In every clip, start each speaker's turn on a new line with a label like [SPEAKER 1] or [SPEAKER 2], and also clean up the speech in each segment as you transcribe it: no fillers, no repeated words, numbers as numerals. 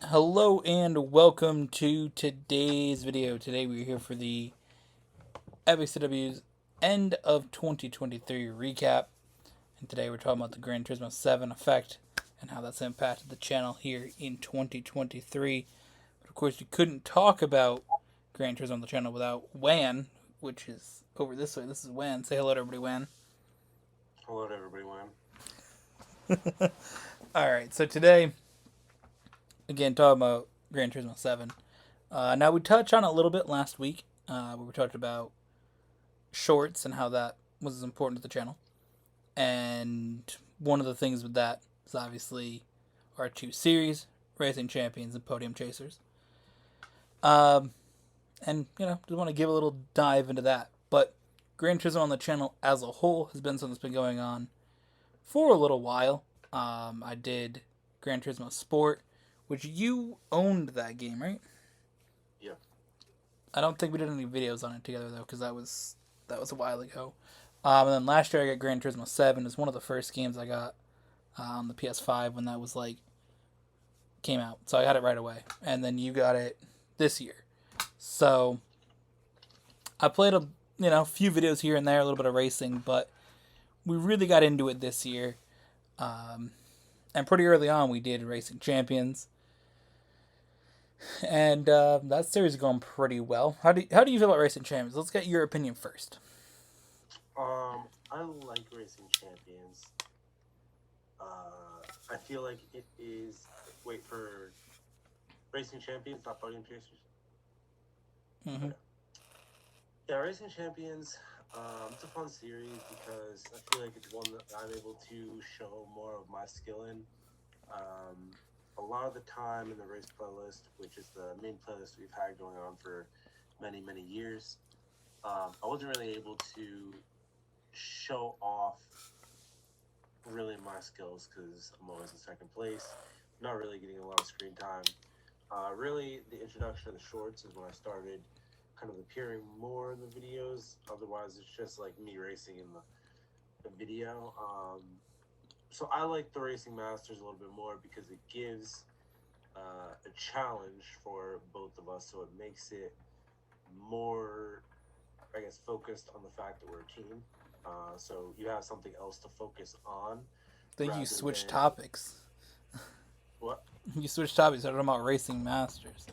[SPEAKER 1] Hello and welcome to today's video. Today we're here for the Epiccw's end of 2023 recap. And today we're talking about the Gran Turismo 7 effect and how that's impacted the channel here in 2023. But of course, we couldn't talk about Gran Turismo on the channel without Wan, which is over this way. This is Wan. Say hello to everybody, Wan.
[SPEAKER 2] Hello to everybody, Wan.
[SPEAKER 1] Alright, so today, again, talking about Gran Turismo 7. Now, we touched on it a little bit last week, where we talked about shorts and how that was important to the channel. And one of the things with that is obviously our two series, Racing Champions and Podium Chasers. And, just want to give a little dive into that. But Gran Turismo on the channel as a whole has been something that's been going on for a little while. I did Gran Turismo Sport, which you owned that game, right?
[SPEAKER 2] Yeah.
[SPEAKER 1] I don't think we did any videos on it together though, because that was a while ago. And then last year I got Gran Turismo 7. It's one of the first games I got on the PS5 when that was came out. So I got it right away. And then you got it this year. So I played a few videos here and there, a little bit of racing, but we really got into it this year. And pretty early on we did Racing Champions. And that series is going pretty well. How do you feel about Racing Champions? Let's get your opinion first.
[SPEAKER 2] I like Racing Champions. I feel like it is. Wait for Racing Champions, not Podium Chasers.
[SPEAKER 1] Mm-hmm.
[SPEAKER 2] Okay. Yeah, Racing Champions. It's a fun series because I feel like it's one that I'm able to show more of my skill in. A lot of the time in the race playlist, which is the main playlist we've had going on for many years, I wasn't really able to show off really my skills because I'm always in second place, not really getting a lot of screen time. Really, the introduction of the shorts is when I started kind of appearing more in the videos. Otherwise, it's just like me racing in the video. So I like the Racing Masters a little bit more because it gives a challenge for both of us, so it makes it more, I guess, focused on the fact that we're a team. So you have something else to focus on.
[SPEAKER 1] Then you
[SPEAKER 2] Rather
[SPEAKER 1] switch
[SPEAKER 2] than
[SPEAKER 1] topics.
[SPEAKER 2] what?
[SPEAKER 1] You switch topics. Talking about Racing Masters.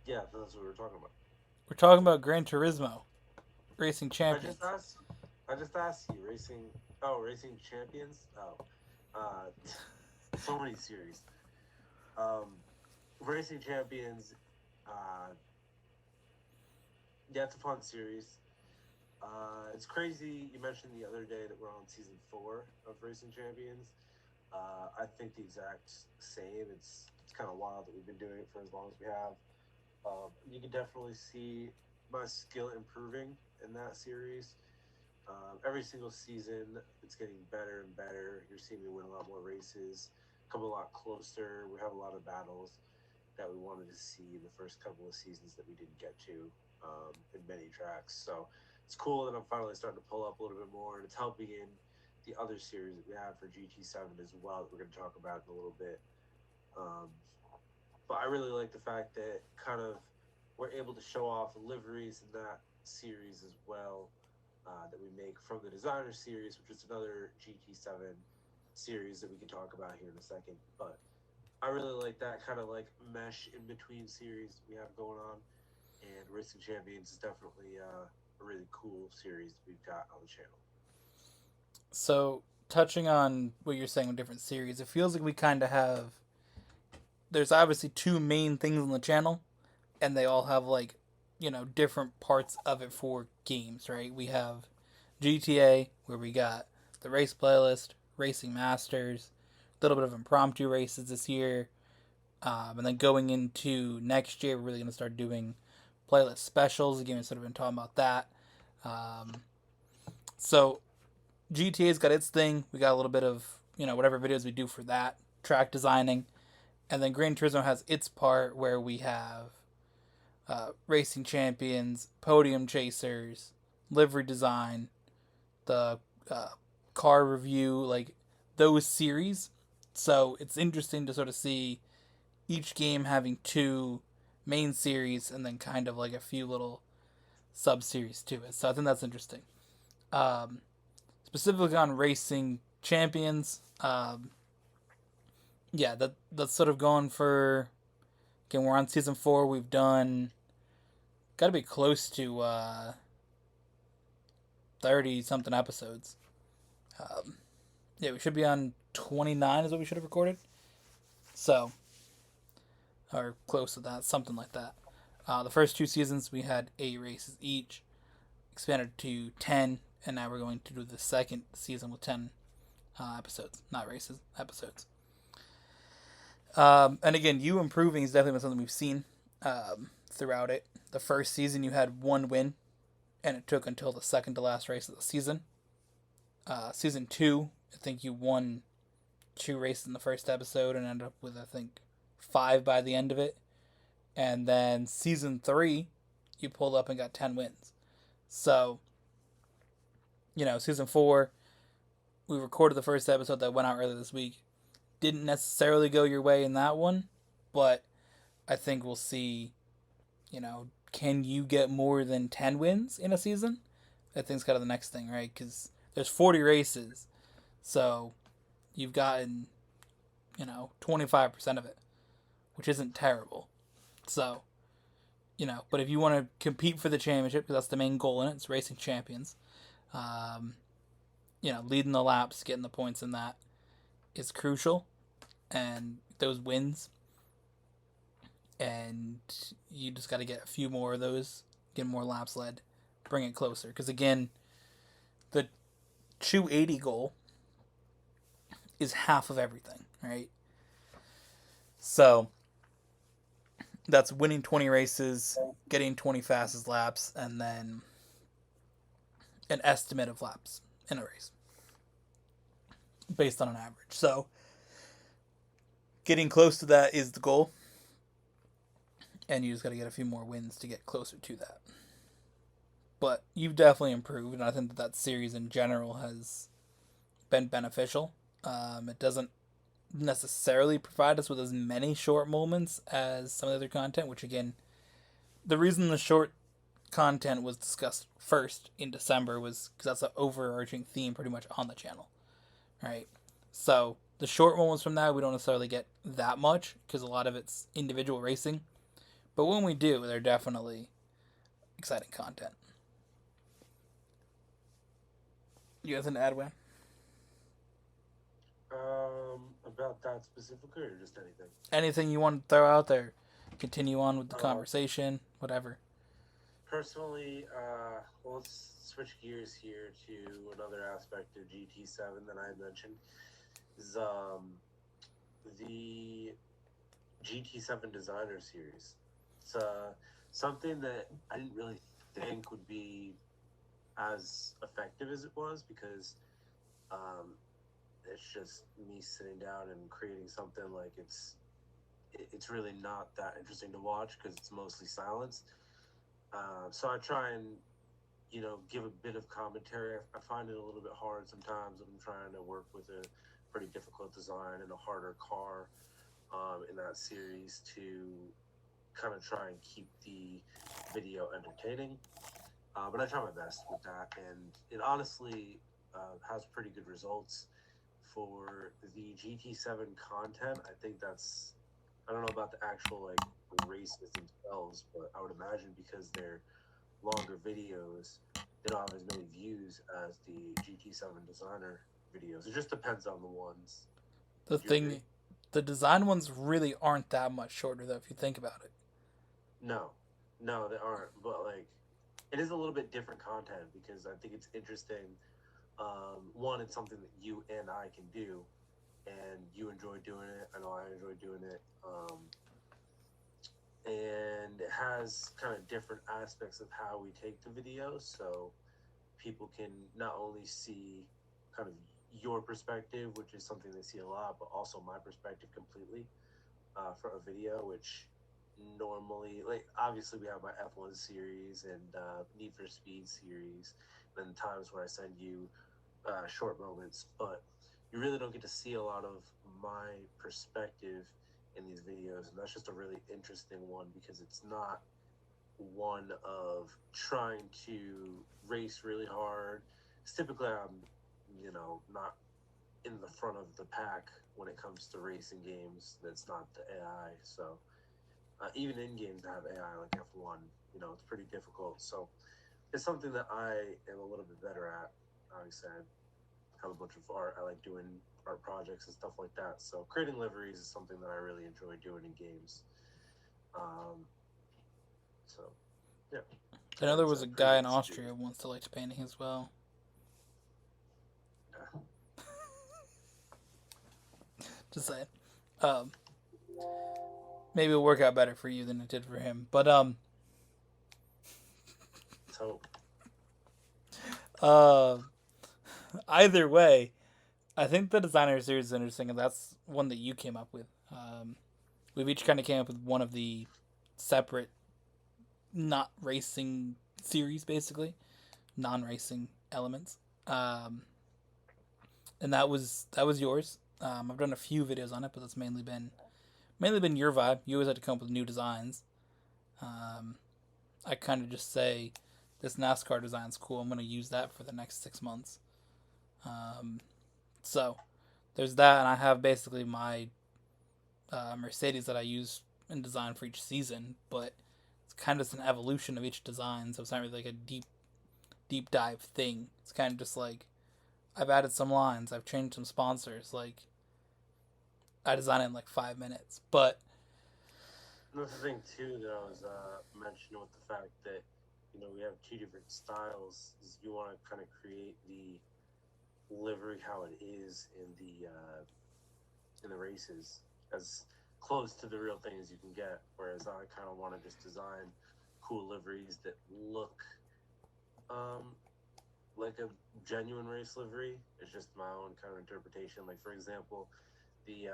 [SPEAKER 2] Yeah, that's what we're talking about.
[SPEAKER 1] We're talking about Gran Turismo, Racing
[SPEAKER 2] I just
[SPEAKER 1] Champions.
[SPEAKER 2] asked. I just asked you, racing. Oh, Racing Champions. Oh, uh, so many series. Um, Racing Champions. Uh, yeah, it's a fun series. It's crazy. You mentioned the other day that we're on season 4 of Racing Champions. I think the exact same. It's kind of wild that we've been doing it for as long as we have. You can definitely see my skill improving in that series. Every single season, it's getting better and better. You're seeing me win a lot more races, come a lot closer. We have a lot of battles that we wanted to see in the first couple of seasons that we didn't get to in many tracks. So it's cool that I'm finally starting to pull up a little bit more, and it's helping in the other series that we have for GT7 as well that we're going to talk about in a little bit. Um, but I really like the fact that kind of we're able to show off liveries in that series as well that we make from the designer series, which is another GT7 series that we can talk about here in a second. But I really like that kind of like mesh in between series we have going on, and Racing Champions is definitely a really cool series that we've got on the channel.
[SPEAKER 1] So, touching on what you're saying with different series, it feels like we kind of have. There's obviously two main things on the channel, and they all have different parts of it for games, right? We have GTA, where we got the race playlist, Racing Masters, a little bit of impromptu races this year, and then going into next year, we're really going to start doing playlist specials. Again, we've sort of been talking about that. Um, so GTA's got its thing. We got a little bit of whatever videos we do for that, track designing, and then Gran Turismo has its part where we have Racing Champions, Podium Chasers, livery design, the car review, like those series So it's interesting to sort of see each game having two main series and then kind of like a few little sub series to it. So I think that's interesting. Um, Specifically on racing champions, yeah, that's sort of going for. Again, we're on season 4. We've done got to be close to 30 something episodes. Um, yeah, we should be on 29 is what we should have recorded. So, or close to that, something like that. The first 2 seasons we had 8 races each, expanded to 10, and now we're going to do the second season with 10 episodes, not races, episodes. And again, you improving is definitely something we've seen throughout it. The first season you had 1 win, and it took until the second to last race of the season. Season 2, I think you won 2 races in the first episode and ended up with, I think, 5 by the end of it. And then season 3, you pulled up and got 10 wins. So, season 4, we recorded the first episode that went out earlier this week. Didn't necessarily go your way in that one, but I think we'll see, can you get more than 10 wins in a season? I think it's kind of the next thing, right? Because there's 40 races, so you've gotten, 25% of it, which isn't terrible. So, but if you want to compete for the championship, because that's the main goal in it, it's racing champions, um, leading the laps, getting the points in that is crucial, and those wins, and you just got to get a few more of those, get more laps led, bring it closer. Because again, the 280 goal is half of everything, right? So that's winning 20 races, getting 20 fastest laps, and then an estimate of laps in a race based on an average. So getting close to that is the goal, and you just got to get a few more wins to get closer to that. But you've definitely improved, and I think that series in general has been beneficial. It doesn't necessarily provide us with as many short moments as some of the other content, which again, the reason the short content was discussed first in December was because that's an overarching theme pretty much on the channel, right? So the short moments from that we don't necessarily get that much because a lot of it's individual racing, but when we do, they're definitely exciting content. You guys an add, Wayne?
[SPEAKER 2] About that specifically, or just anything?
[SPEAKER 1] Anything you want to throw out there? Continue on with the
[SPEAKER 2] Uh,
[SPEAKER 1] conversation, whatever.
[SPEAKER 2] Personally, well, let's switch gears here to another aspect of GT7 that I had mentioned. Is the GT7 Designer Series. It's something that I didn't really think would be as effective as it was because um, it's just me sitting down and creating something like it's really not that interesting to watch because it's mostly silence. So I try and give a bit of commentary. I find it a little bit hard sometimes when I'm trying to work with a pretty difficult design and a harder car in that series to kind of try and keep the video entertaining. But I try my best with that, and it honestly has pretty good results for the GT7 content. I think that's I don't know about the actual like races themselves, but I would imagine because they're longer videos, they don't have as many views as the GT7 designer videos. It just depends on the ones.
[SPEAKER 1] The
[SPEAKER 2] Would you agree?
[SPEAKER 1] thing, the design ones really aren't that much shorter though, if you think about it.
[SPEAKER 2] No, no, they aren't. But like, it is a little bit different content because I think it's interesting. One, it's something that you and I can do, and you enjoy doing it. I know I enjoy doing it. And it has kind of different aspects of how we take the video, so people can not only see kind of your perspective, which is something they see a lot, but also my perspective completely for a video, which normally, like, obviously we have my F1 series and Need for Speed series, and then times where I send you short moments, but you really don't get to see a lot of my perspective in these videos, and that's just a really interesting one because it's not one of trying to race really hard. 'Cause typically, I'm, not in the front of the pack when it comes to racing games. That's not the AI. So even in games that have AI like F1, it's pretty difficult. So it's something that I am a little bit better at. Obviously, I have a bunch of art. I like doing art projects and stuff like that. So creating liveries is something that I really enjoy doing in games. Um, so yeah,
[SPEAKER 1] I know there
[SPEAKER 2] it's
[SPEAKER 1] was
[SPEAKER 2] a
[SPEAKER 1] a
[SPEAKER 2] pretty
[SPEAKER 1] guy in
[SPEAKER 2] good series.
[SPEAKER 1] Austria once that liked painting as well.
[SPEAKER 2] Yeah.
[SPEAKER 1] Just saying. Um, Maybe it'll work out better for you than it did for him. But
[SPEAKER 2] So
[SPEAKER 1] uh, either way, I think the designer series is interesting, and that's one that you came up with. We've each kind of came up with one of the separate, not racing series, basically non-racing elements, um, and that was yours. I've done a few videos on it, but that's mainly been your vibe. You always had to come up with new designs. Um, I kind of just say, this NASCAR design's cool. I'm going to use that for the next 6 months. Um, so there's that, and I have basically my Mercedes that I use in design for each season, but it's kind of just an evolution of each design, so it's not really like a deep dive thing. It's kind of just like, I've added some lines, I've changed some sponsors. Like, I designed it in like 5 minutes, but
[SPEAKER 2] another thing too that I was mentioning with the fact that we have two different styles is you want to kind of create the livery how it is in the races as close to the real thing as you can get. Whereas I kind of want to just design cool liveries that look um, like a genuine race livery. It's just my own kind of interpretation. Like for example, the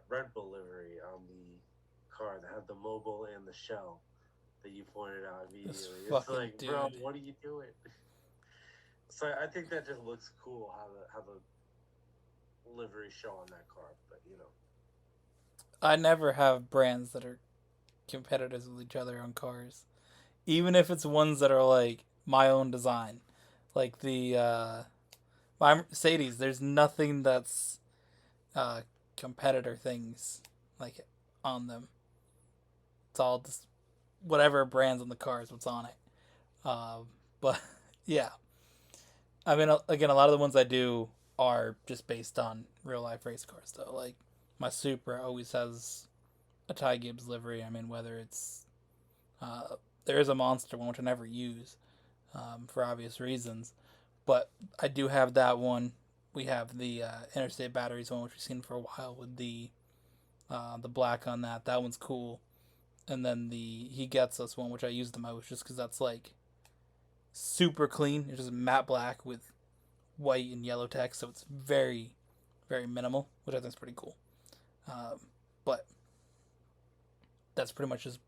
[SPEAKER 2] Red Bull livery on the car that had the mobile and the shell that you pointed out
[SPEAKER 1] this
[SPEAKER 2] immediately. It's
[SPEAKER 1] fucking
[SPEAKER 2] like, bro,
[SPEAKER 1] dude.
[SPEAKER 2] what are you doing? So I think that just looks cool how the livery show on that car. But
[SPEAKER 1] I never have brands that are competitors with each other on cars, even if it's ones that are like my own design, like the my Mercedes. There's nothing that's uh, competitor things like on them. It's all just whatever brands on the car is what's on it. But yeah, I mean, again, a lot of the ones I do are just based on real life race cars, though. Like my Supra always has a Ty Gibbs livery. I mean, whether it's there is a monster one which I never use for obvious reasons, but I do have that one. We have the Interstate Batteries one, which we've seen for a while with the black on that. That one's cool. And then the He Gets Us one, which I use the most, just because that's like super clean. It's just matte black with white and yellow text, so it's very, very minimal, which I think is pretty cool. But that's pretty much just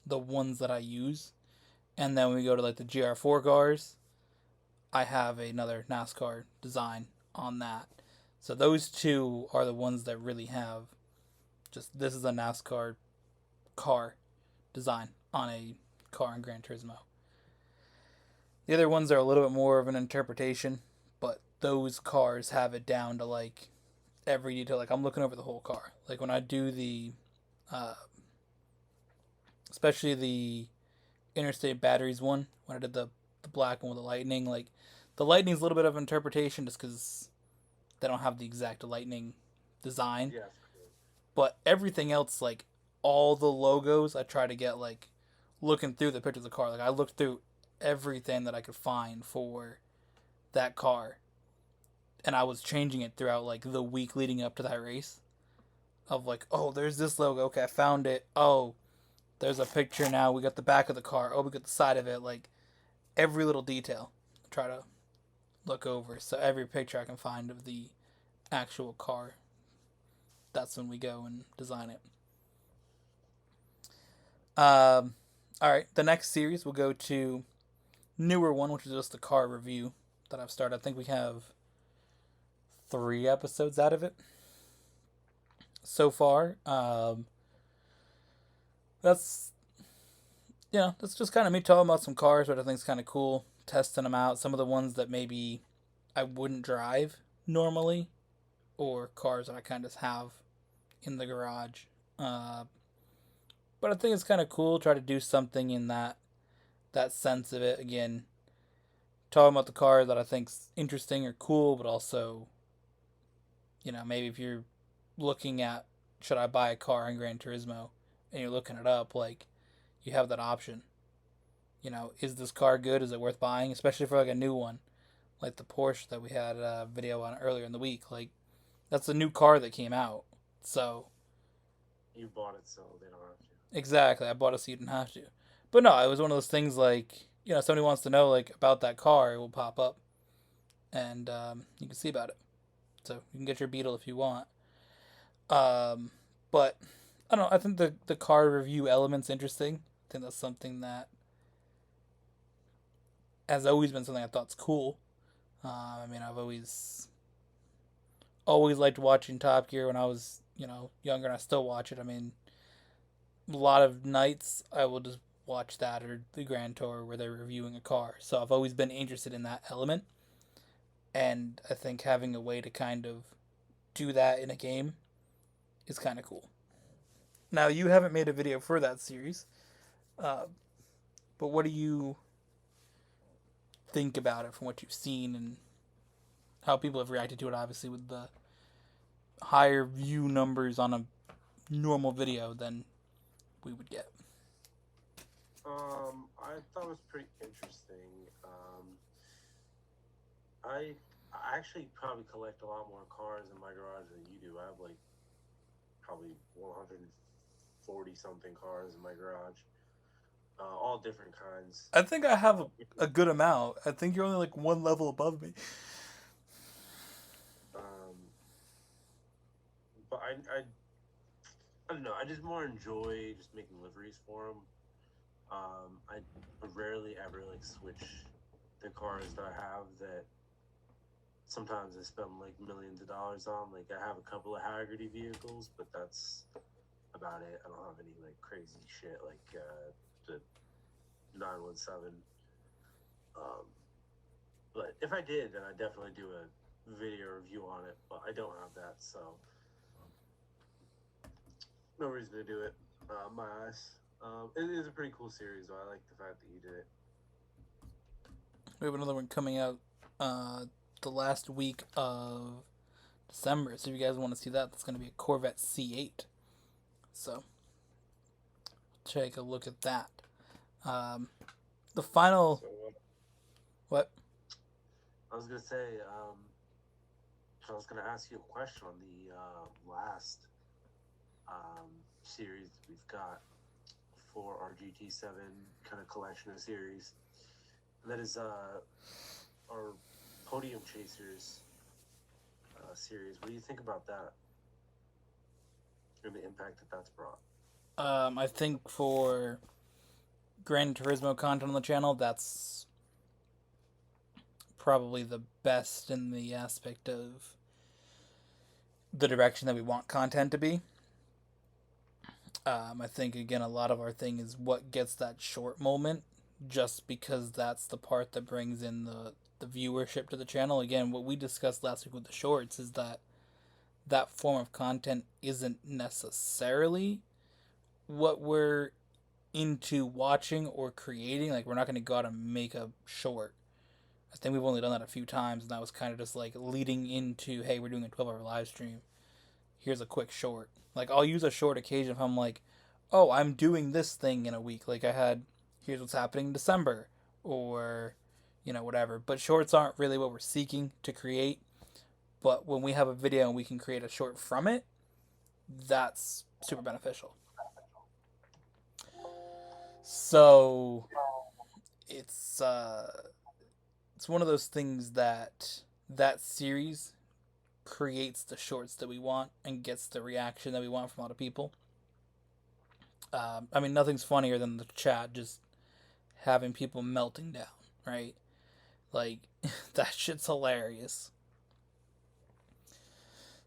[SPEAKER 1] the ones that I use. And then when we go to like the GR4 cars, I have another NASCAR design on that. So those two are the ones that really have just, this is a NASCAR car design on a car in Gran Turismo. The other ones are a little bit more of an interpretation, but those cars have it down to like every detail. Like I'm looking over the whole car. Like when I do uh, especially the Interstate Batteries one, when I did the black one with the lightning, like the lightning's a little bit of interpretation just because they don't have the exact lightning design.
[SPEAKER 2] yeah,
[SPEAKER 1] But everything else, like all the logos, I try to get like looking through the pictures of the car. Like I looked through everything that I could find for that car, and I was changing it throughout like the week leading up to that race. Of like, oh, there's this logo. Okay, I found it. Oh, there's a picture now. We got the back of the car. Oh, we got the side of it. Like every little detail, I try to look over. So every picture I can find of the actual car, that's when we go and design it. Um, all right, the next series we'll go to newer one, which is just the car review that I've started. I think we have 3 episodes out of it. so far. That's that's just kind of me talking about some cars, which I think is kind of cool, testing them out. Some of the ones that maybe I wouldn't drive normally, or cars that I kind of have in the garage. Uh, but I think it's kind of cool. Try to do something in that sense of it. Again, talking about the car that I think's interesting or cool, but also, maybe if you're looking at should I buy a car in Gran Turismo and you're looking it up, like you have that option. Is this car good? Is it worth buying? Especially for like a new one, like the Porsche that we had a video on earlier in the week. Like that's a new car that came out. So
[SPEAKER 2] You bought it, so they don't have to.
[SPEAKER 1] exactly, I bought it so you didn't have to. But no, it was one of those things like somebody wants to know like about that car, it will pop up, and you can see about it. So you can get your Beetle if you want. But I don't know. I think the car review element's interesting. I think that's something that has always been something I thought's cool. I mean, I've always liked watching Top Gear when I was younger, and I still watch it. I mean, a lot of nights I will just watch that or the Grand Tour where they're reviewing a car. So I've always been interested in that element, and I think having a way to kind of do that in a game is kind of cool. Now you haven't made a video for that series, uh, but what do you think about it from what you've seen and how people have reacted to it? Obviously, with the higher view numbers on a normal video than we would get.
[SPEAKER 2] I thought it was pretty interesting. I actually probably collect a lot more cars in my garage than you do. I have like probably 140 something cars in my garage, all different kinds.
[SPEAKER 1] I think I have a good amount. I think you're only like one level above me.
[SPEAKER 2] Um, but I don't know. I just more enjoy just making liveries for them. I rarely ever like switch the cars that I have that sometimes I spend like millions of dollars on. Like I have a couple of Haggerty vehicles, but that's about it. I don't have any like crazy shit like the 917. Um, but if I did, then I'd definitely do a video review on it. But I don't have that, so no reason to do it. My eyes. It is a pretty cool series, though. I like the fact that you did it.
[SPEAKER 1] We have another one coming out the last week of December. So if you guys want to see that, that's going to be a Corvette C8. So take a look at that. The final.
[SPEAKER 2] So,
[SPEAKER 1] What?
[SPEAKER 2] I was gonna say, so I was gonna ask you a question on the last series that we've got for our GT7 kind of collection of series. And that is our Podium Chasers series. What do you think about that? And the impact that that's brought?
[SPEAKER 1] I think for Gran Turismo content on the channel, that's probably the best in the aspect of the direction that we want content to be. I think again a lot of our thing is what gets that short moment, just because that's the part that brings in the viewership to the channel. Again, what we discussed last week with the shorts is that form of content isn't necessarily what we're into watching or creating. Like we're not going to go out and make a short. I think we've only done that a few times, and that was kind of just like leading into, hey, we're doing a 12-hour live stream. Here's a quick short. Like I'll use a short occasion if I'm like, oh, I'm doing this thing in a week. Like I had, here's what's happening in December, or whatever. But shorts aren't really what we're seeking to create. But when we have a video and we can create a short from it, that's super beneficial. So it's one of those things that series creates the shorts that we want and gets the reaction that we want from a lot of people. I mean, nothing's funnier than the chat just having people melting down, right? Like, that shit's hilarious.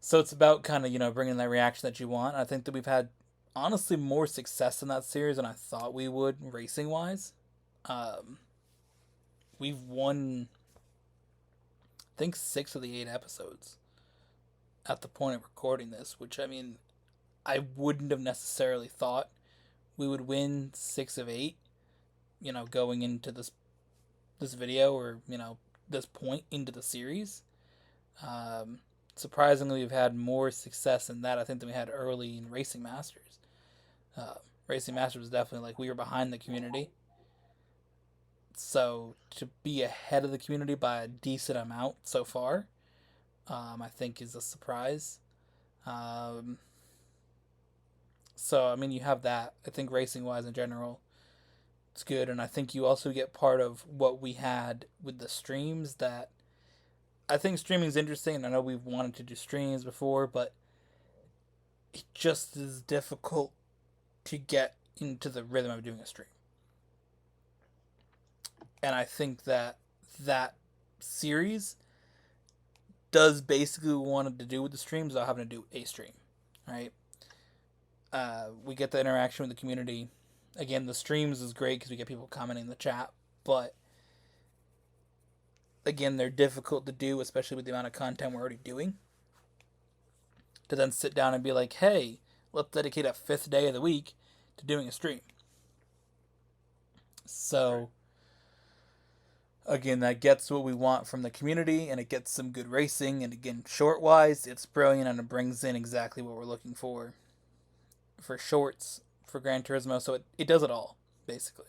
[SPEAKER 1] So it's about kind of, bringing that reaction that you want. I think that we've had, honestly, more success in that series than I thought we would, racing wise. Um, we've won, I think, 6 of the 8 episodes at the point of recording this, which, I mean, I wouldn't have necessarily thought we would win 6 of 8, going into this video, or, this point into the series. Um, Surprisingly, we've had more success in that, I think, than we had early in Racing Masters. Uh, Racing Masters was definitely like we were behind the community. So to be ahead of the community by a decent amount so far, I think is a surprise. Um, so I mean, you have that. I think racing wise in general, it's good, and I think you also get part of what we had with the streams. That I think streaming is interesting. I know we've wanted to do streams before, but it just is difficult to get into the rhythm of doing a stream. And I think that series does basically what we wanted to do with the streams without having to do a stream, right? We get the interaction with the community. Again, the streams is great because we get people commenting in the chat, but again, they're difficult to do, especially with the amount of content we're already doing. To then sit down and be like, hey, let's dedicate a fifth day of the week to doing a stream. So, again, that gets what we want from the community, and it gets some good racing. And again, short wise, it's brilliant, and it brings in exactly what we're looking for shorts, for Gran Turismo. So it does it all, basically.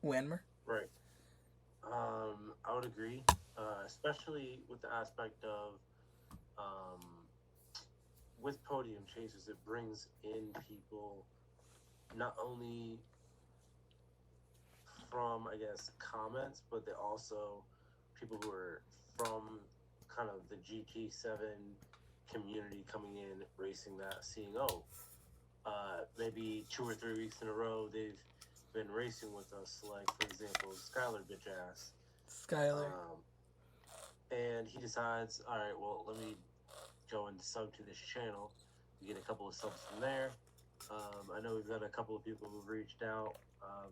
[SPEAKER 1] Wanmer?
[SPEAKER 2] Right. I would agree, especially with the aspect of um, with podium chases, it brings in people not only from, I guess, comments, but they also people who are from kind of the GT7 community coming in, racing that, seeing, oh, maybe 2 or 3 weeks in a row they've been racing with us, like, for example, Skylar bitch ass.
[SPEAKER 1] Skylar.
[SPEAKER 2] And he decides, all right, well, let me go and sub to this channel. We get a couple of subs from there. I know we've got a couple of people who've reached out. I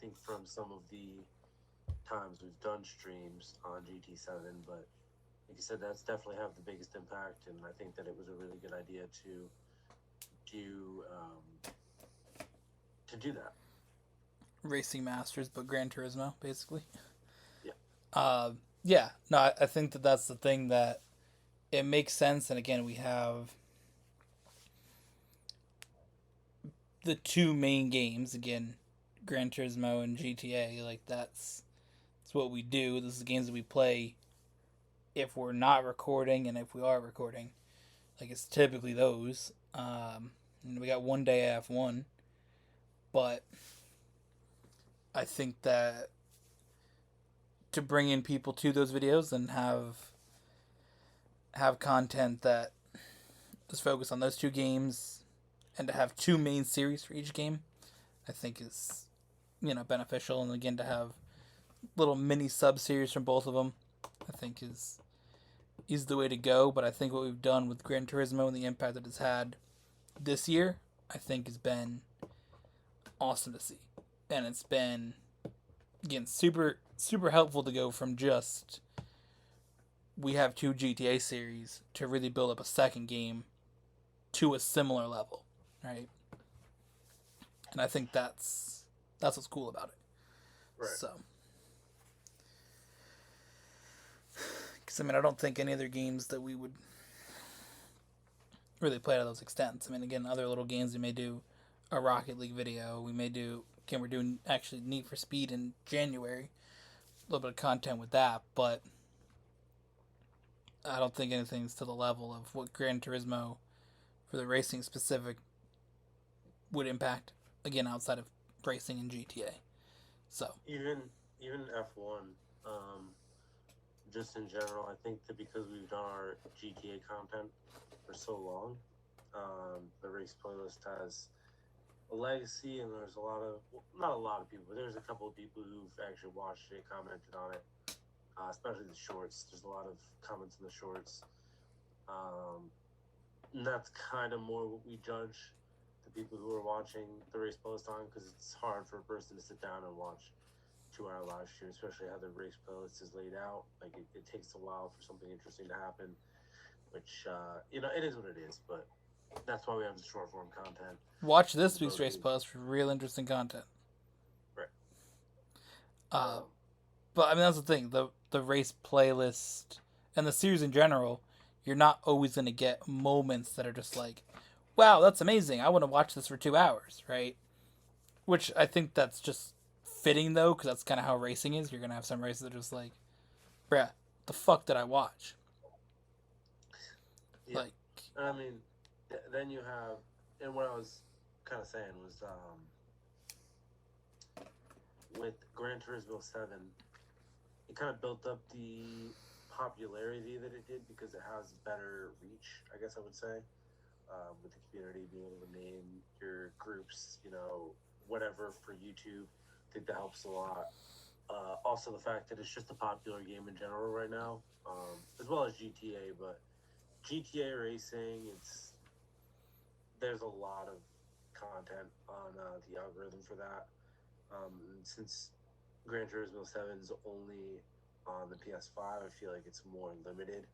[SPEAKER 2] think from some of the times we've done streams on GT7, but like you said, that's definitely have the biggest impact, and I think that it was a really good idea do to do that.
[SPEAKER 1] Racing Masters, but Gran Turismo, basically.
[SPEAKER 2] Yeah.
[SPEAKER 1] Yeah. No, I think that that's the thing that it makes sense. And again, we have the two main games. Again, Gran Turismo and GTA. Like that's what we do. This is the games that we play if we're not recording, and if we are recording. Like it's typically those. And we got one day F1, but I think that to bring in people to those videos and have content that is focused on those two games, and to have two main series for each game, I think is beneficial. And again, to have little mini sub series from both of them, I think is the way to go. But I think what we've done with Gran Turismo and the impact that it's had this year, I think has been awesome to see. And it's been, again, super super helpful to go from just we have two GTA series to really build up a second game to a similar level, right? And I think that's what's cool about it.
[SPEAKER 2] Right.
[SPEAKER 1] So, because I mean, I don't think any other games that we would really play to those extents. I mean, again, other little games we may do a Rocket League video. We may do, again, we're doing actually Need for Speed in January. A little bit of content with that, but I don't think anything's to the level of what Gran Turismo for the racing specific would impact. Again, outside of racing and GTA. So
[SPEAKER 2] even F1, just in general, I think that because we've done our GTA content for so long, the race playlist has a legacy, and there's a lot of, well, not a lot of people, but there's a couple of people who've actually watched it, commented on it. especially the shorts. There's a lot of comments in the shorts. And that's kind of more what we judge the people who are watching the race playlist on, because it's hard for a person to sit down and watch 2 hour live stream, especially how the race playlist is laid out. Like it takes a while for something interesting to happen, which it is what it is. But that's why we have the short form content.
[SPEAKER 1] Watch this week's race playlist for real interesting content.
[SPEAKER 2] Right.
[SPEAKER 1] But I mean, that's the thing. The race playlist and the series in general, you're not always going to get moments that are just like, wow, that's amazing. I want to watch this for 2 hours, right? Which I think that's just fitting, though, because that's kind of how racing is. You're going to have some races that are just like, bruh, the fuck did I watch?
[SPEAKER 2] Yeah. Like, I mean, then you have, and what I was kind of saying was, with Gran Turismo 7, it kind of built up the popularity that it did because it has better reach, I guess I would say, with the community being able to name your groups, whatever for YouTube. I think that helps a lot. Also, the fact that it's just a popular game in general right now, as well as GTA, but GTA racing, there's a lot of content on the algorithm for that. Since Gran Turismo 7 is only on the PS5, I feel like it's more limited.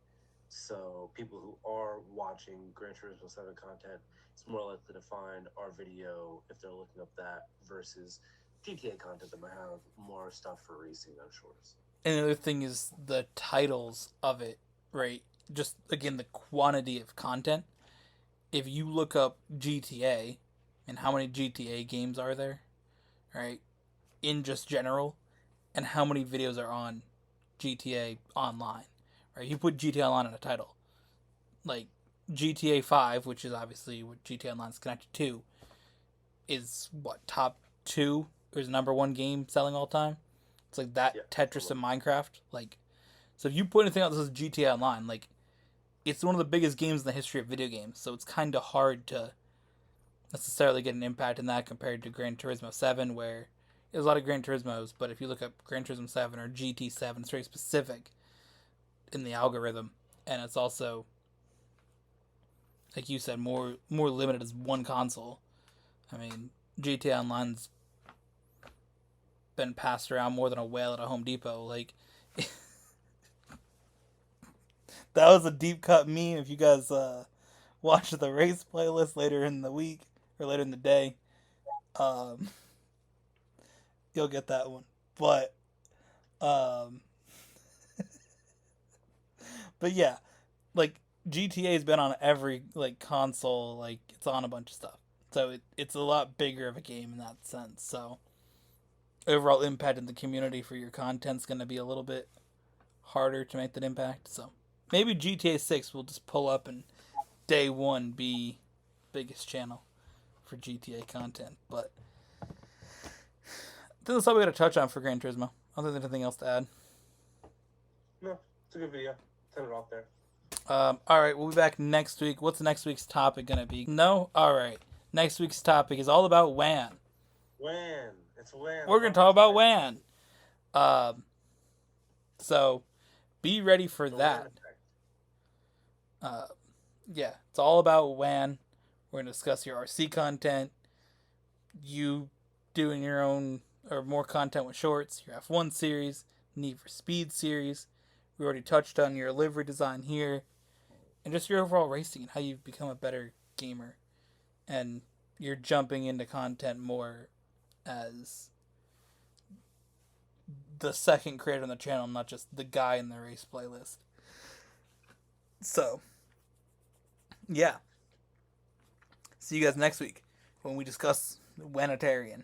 [SPEAKER 2] So people who are watching Gran Turismo 7 content, it's more likely to find our video if they're looking up that versus GTA content that might have more stuff for racing on shorts.
[SPEAKER 1] And the other thing is the titles of it, right? Just, again, the quantity of content. If you look up GTA, and how many GTA games are there, right? In just general, and how many videos are on GTA Online, right? You put GTA Online in a title. Like, GTA 5, which is obviously what GTA Online is connected to, is what, top 2? Or is number 1 game selling all time? It's like that, yeah, Tetris and Minecraft. Like, so if you put anything out that says GTA Online, like, it's one of the biggest games in the history of video games. So it's kind of hard to necessarily get an impact in that compared to Gran Turismo 7, where there's a lot of Gran Turismos, but if you look up Gran Turismo 7 or GT7, it's very specific in the algorithm, and it's also, like you said, more limited as one console. I mean, GTA Online's been passed around more than a whale at a Home Depot. Like, that was a deep cut meme. If you guys watch the race playlist later in the week or later in the day, you'll get that one. But but yeah, like GTA's been on every like console, like it's on a bunch of stuff. So it's a lot bigger of a game in that sense. So overall impact in the community for your content's going to be a little bit harder to make that impact. So maybe GTA 6 will just pull up and day one be biggest channel for GTA content. But I think that's all we got to touch on for Gran Turismo. I don't think there's anything else to add.
[SPEAKER 2] No, it's a good video. Send it off there.
[SPEAKER 1] All right, we'll be back next week. What's next week's topic going to be? No? All right. Next week's topic is all about WAN.
[SPEAKER 2] WAN. It's WAN.
[SPEAKER 1] We're going to talk about WAN. So be ready for that. Yeah, it's all about WAN. We're going to discuss your RC content, you doing your own or more content with shorts, your F1 series, Need for Speed series. We already touched on your livery design here, and just your overall racing and how you've become a better gamer. And you're jumping into content more as the second creator on the channel, not just the guy in the race playlist. So, yeah. See you guys next week when we discuss Wanitarian.